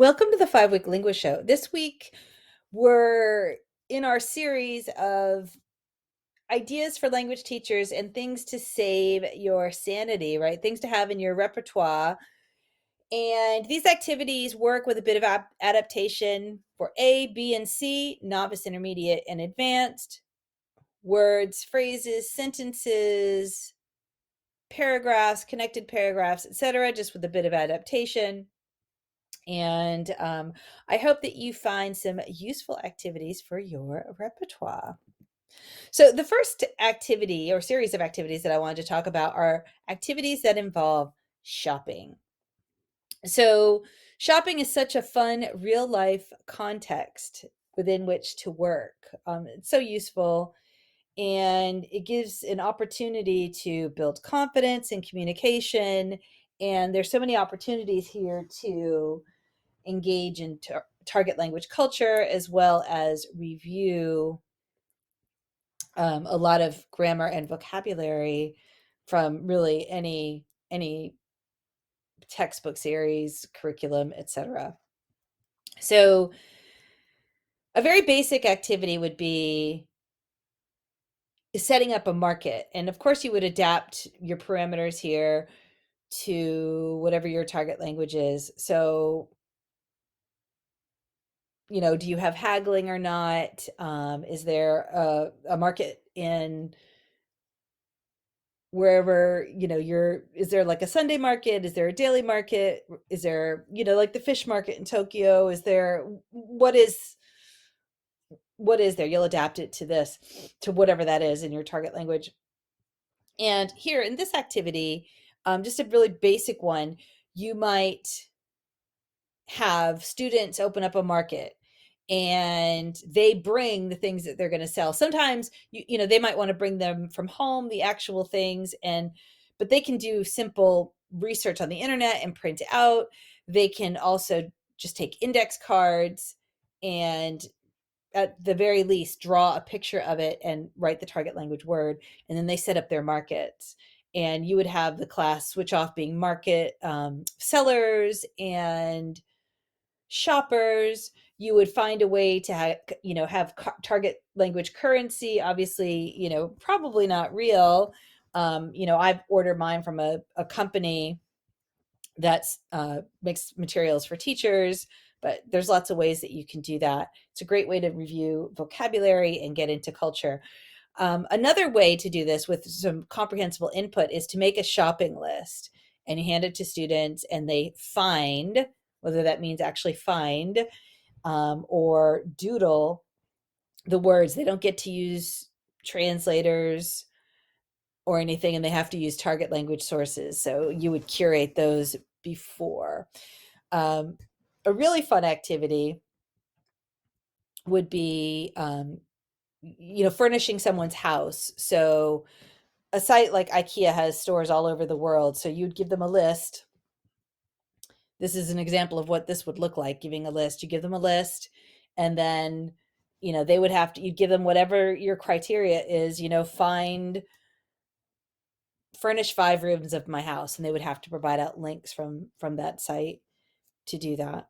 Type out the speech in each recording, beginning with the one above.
Welcome to the 5 Week Linguist Show. This week, we're in our series of ideas for language teachers and things to save your sanity, right? Things to have in your repertoire. And these activities work with a bit of adaptation for A, B, and C, novice, intermediate, and advanced, words, phrases, sentences, paragraphs, connected paragraphs, etc., just with a bit of adaptation. And I hope that you find some useful activities for your repertoire. So, the first activity or series of activities that I wanted to talk about are activities that involve shopping. So, shopping is such a fun real life context within which to work. It's so useful and it gives an opportunity to build confidence and communication. And there's so many opportunities here to engage in target language culture as well as review a lot of grammar and vocabulary from really any textbook series, curriculum, etc. So a very basic activity would be setting up a market, and of course you would adapt your parameters here to whatever your target language is. So do you have haggling or not? Is there a market in wherever, is there like a Sunday market? Is there a daily market? Is there, like the fish market in Tokyo? What is there? You'll adapt it to whatever that is in your target language. And here in this activity, just a really basic one, you might have students open up a market and they bring the things that they're going to sell. Sometimes they might want to bring them from home, the actual things, but they can do simple research on the internet and print out. They can also just take index cards and at the very least draw a picture of it and write the target language word, and then they set up their markets. And you would have the class switch off being market sellers and shoppers. You would find a way to have target language currency. Obviously, probably not real. I've ordered mine from a company that's makes materials for teachers, but there's lots of ways that you can do that. It's a great way to review vocabulary and get into culture. Another way to do this with some comprehensible input is to make a shopping list, and you hand it to students and they find, whether that means actually find or doodle the words. They don't get to use translators or anything, and they have to use target language sources. So you would curate those before. A really fun activity would be, furnishing someone's house. So a site like IKEA has stores all over the world. So you'd give them a list. This is an example of what this would look like, giving a list. You give them a list, and then, they would have to, you'd give them whatever your criteria is, furnish 5 rooms of my house, and they would have to provide out links from that site to do that.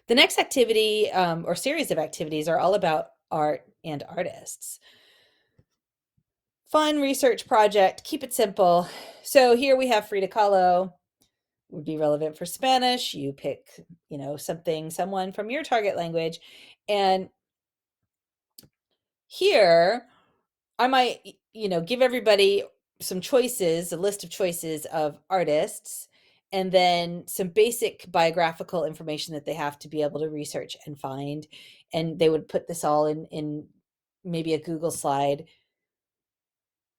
The next activity or series of activities are all about art and artists. Fun research project, keep it simple. So here we have Frida Kahlo, would be relevant for Spanish. You pick, someone from your target language. And here I might, give everybody some choices, a list of choices of artists, and then some basic biographical information that they have to be able to research and find. And they would put this all in maybe a Google slide.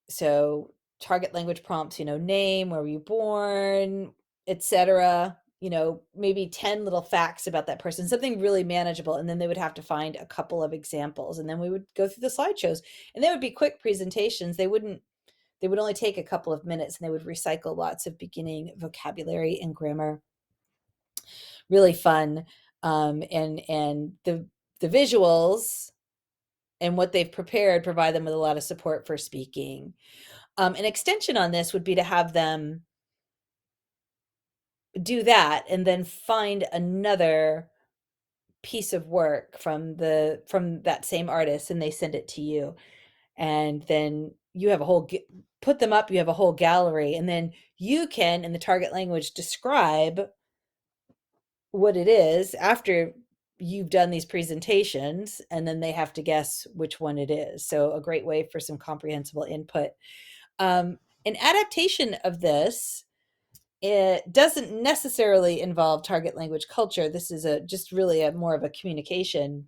So target language prompts, name, where were you born, etc. Maybe 10 little facts about that person, something really manageable. And then they would have to find a couple of examples. And then we would go through the slideshows, and they would be quick presentations. They would only take a couple of minutes, and they would recycle lots of beginning vocabulary and grammar. Really fun. And the visuals and what they've prepared provide them with a lot of support for speaking. An extension on this would be to have them do that and then find another piece of work from that same artist and they send it to you, and then you have a whole put them up, you have a whole gallery, and then you can in the target language describe what it is after you've done these presentations, and then they have to guess which one it is. So a great way for some comprehensible input. An adaptation of this, it doesn't necessarily involve target language culture. This is a just really a more of a communication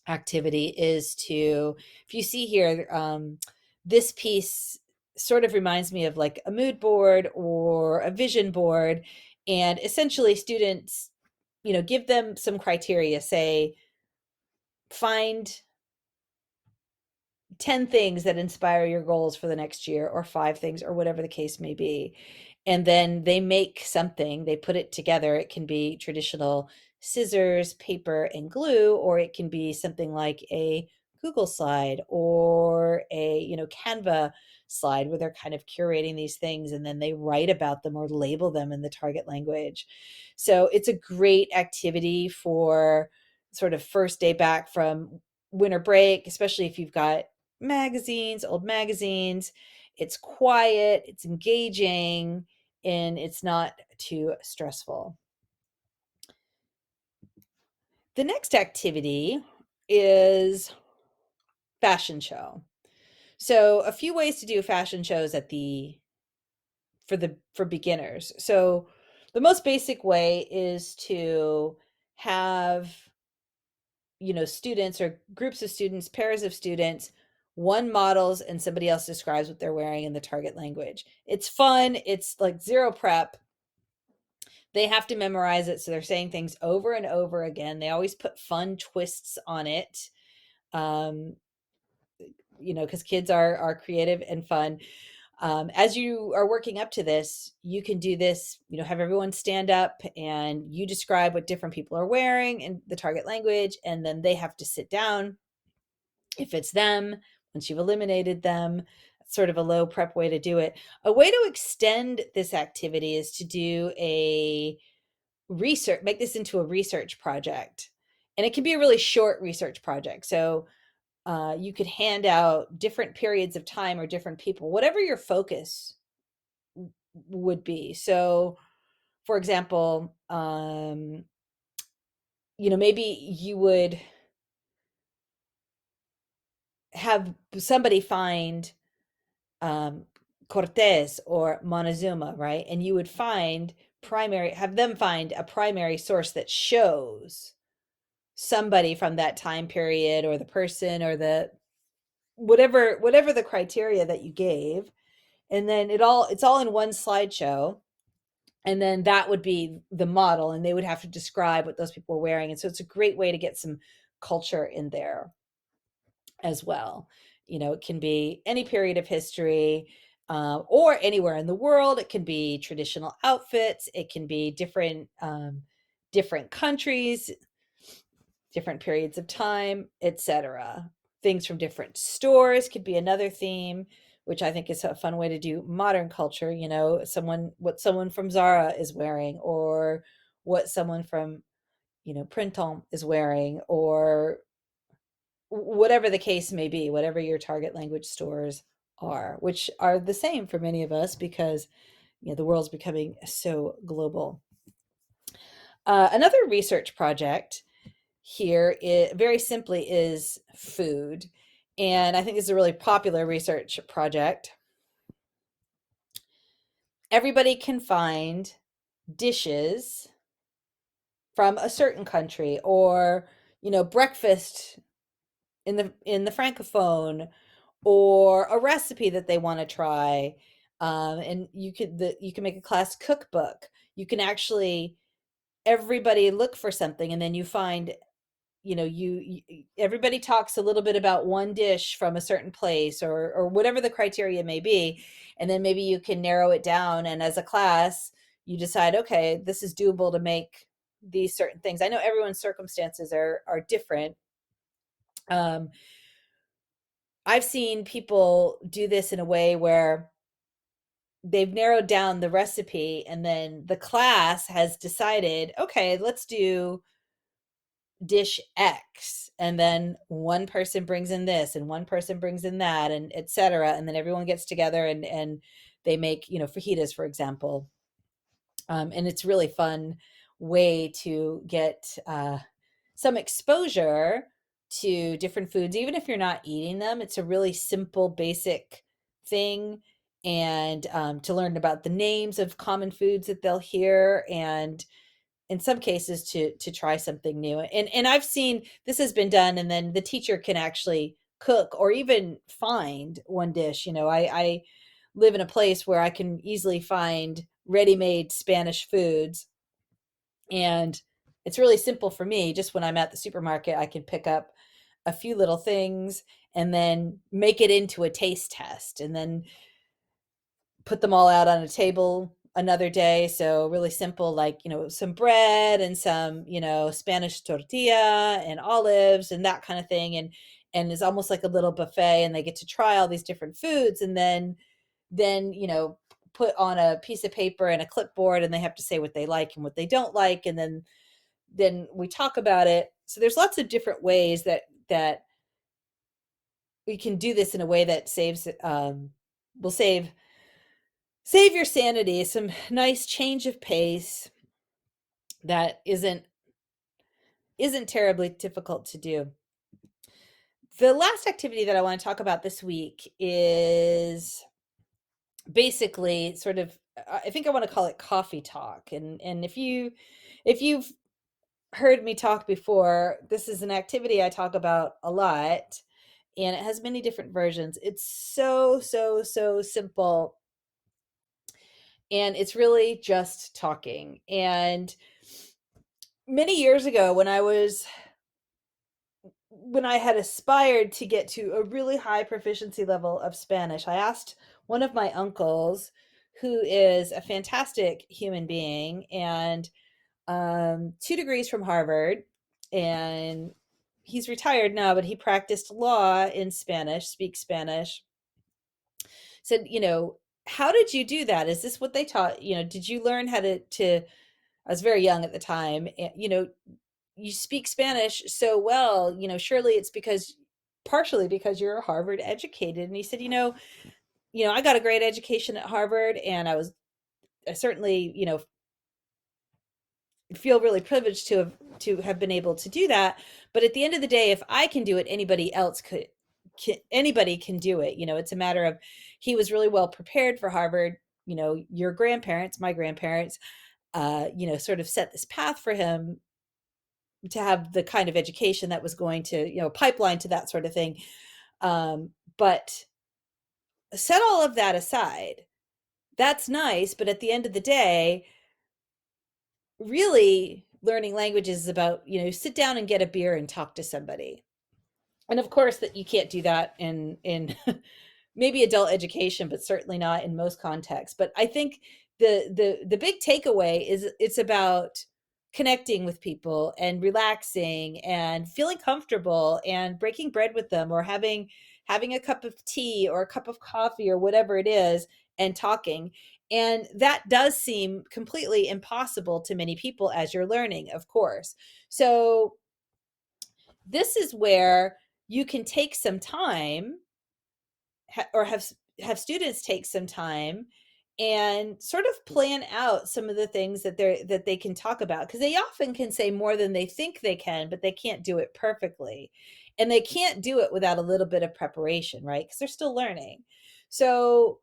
activity, is to, if you see here, this piece sort of reminds me of like a mood board or a vision board. And essentially students, give them some criteria, say, find 10 things that inspire your goals for the next year, or 5 things, or whatever the case may be. And then they make something, they put it together. It can be traditional scissors, paper, and glue, or it can be something like a Google slide or a, Canva slide, where they're kind of curating these things and then they write about them or label them in the target language. So it's a great activity for sort of first day back from winter break, especially if you've got old magazines. It's quiet, it's engaging, and it's not too stressful. The next activity is fashion show. So a few ways to do fashion shows for beginners. So the most basic way is to have, students or groups of students, pairs of students, one models and somebody else describes what they're wearing in the target language. It's fun. It's like zero prep. They have to memorize it. So they're saying things over and over again. They always put fun twists on it. Um, because kids are creative and fun. As you are working up to this, you can do this, have everyone stand up and you describe what different people are wearing in the target language, and then they have to sit down if it's them, once you've eliminated them. Sort of a low prep way to do it. A way to extend this activity is to do make this into a research project. And it can be a really short research project. So you could hand out different periods of time or different people, whatever your focus would be. So, for example, maybe you would have somebody find Cortez or Montezuma, right? And you would have them find a primary source that shows somebody from that time period, or the person, or the whatever the criteria that you gave. And then it's all in one slideshow. And then that would be the model, and they would have to describe what those people were wearing. And so it's a great way to get some culture in there as well. It can be any period of history, or anywhere in the world. It can be traditional outfits. It can be different countries, different periods of time, etc. Things from different stores could be another theme, which I think is a fun way to do modern culture. What someone from Zara is wearing, or what someone from, Printemps is wearing, or whatever the case may be, whatever your target language stores are, which are the same for many of us because, the world's becoming so global. Another research project here, very simply, is food. And I think it's a really popular research project. Everybody can find dishes from a certain country, or, breakfast in the francophone, or a recipe that they want to try. And you can make a class cookbook. You can actually, everybody look for something, and then you find, you everybody talks a little bit about one dish from a certain place, or whatever the criteria may be. And then maybe you can narrow it down, and as a class you decide, okay, this is doable to make these certain things. I know everyone's circumstances are different. I've seen people do this in a way where they've narrowed down the recipe, and then the class has decided, okay, let's do dish X, and then one person brings in this and one person brings in that, and etc., and then everyone gets together and they make, fajitas, for example. And it's really fun way to get some exposure to different foods, even if you're not eating them. It's a really simple, basic thing, and to learn about the names of common foods that they'll hear, and in some cases to try something new. And I've seen this has been done, and then the teacher can actually cook or even find one dish. I live in a place where I can easily find ready-made Spanish foods, and it's really simple for me. Just when I'm at the supermarket, I can pick up a few little things and then make it into a taste test, and then put them all out on a table another day. So really simple, like, some bread and some, Spanish tortilla and olives and that kind of thing. And it's almost like a little buffet, and they get to try all these different foods, and then, put on a piece of paper and a clipboard, and they have to say what they like and what they don't like. And then we talk about it. So there's lots of different ways that we can do this in a way that will save your sanity, some nice change of pace that isn't terribly difficult to do. The last activity that I want to talk about this week is basically sort of, I think I want to call it coffee talk. And if you've heard me talk before, this is an activity I talk about a lot, and it has many different versions. It's so so so simple, and it's really just talking. And many years ago, when I had aspired to get to a really high proficiency level of Spanish, I asked one of my uncles, who is a fantastic human being and 2 degrees from Harvard, and he's retired now, but he practiced law in Spanish, speaks Spanish. Said, how did you do that? Is this what they taught? Did you learn how to? I was very young at the time. You speak Spanish so well, surely it's partially because you're Harvard educated. And he said, I got a great education at Harvard, and I certainly, feel really privileged to have been able to do that. But at the end of the day, if I can do it, anybody can do it. It's a matter of, he was really well prepared for Harvard. Your grandparents, my grandparents, sort of set this path for him to have the kind of education that was going to, pipeline to that sort of thing. But set all of that aside, that's nice. But at the end of the day, really learning languages is about, sit down and get a beer and talk to somebody. And of course that you can't do that in maybe adult education, but certainly not in most contexts. But I think the big takeaway is it's about connecting with people and relaxing and feeling comfortable and breaking bread with them, or having a cup of tea or a cup of coffee or whatever it is, and talking. And that does seem completely impossible to many people as you're learning, of course. So this is where you can take some time, or have students take some time and sort of plan out some of the things that they can talk about, because they often can say more than they think they can, but they can't do it perfectly, and they can't do it without a little bit of preparation, right? Because they're still learning. So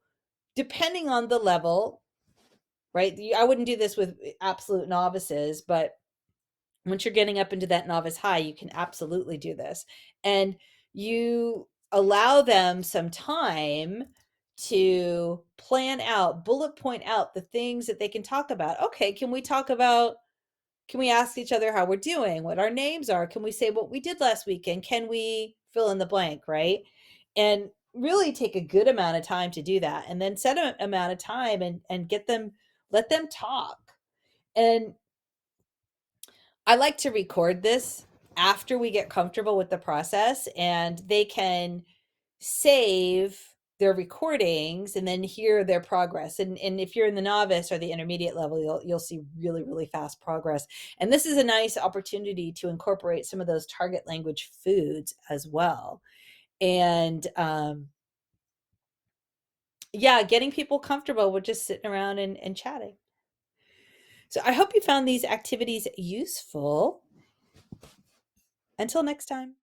depending on the level, right, I wouldn't do this with absolute novices, but once you're getting up into that novice high, you can absolutely do this. And you allow them some time to bullet point out the things that they can talk about. Okay, can we ask each other how we're doing, what our names are? Can we say what we did last weekend? Can we fill in the blank, right? And really take a good amount of time to do that. And then set an amount of time and let them talk. And I like to record this after we get comfortable with the process, and they can save their recordings and then hear their progress. And if you're in the novice or the intermediate level, you'll see really, really fast progress. And this is a nice opportunity to incorporate some of those target language foods as well. And yeah, getting people comfortable with just sitting around and chatting. So I hope you found these activities useful. Until next time.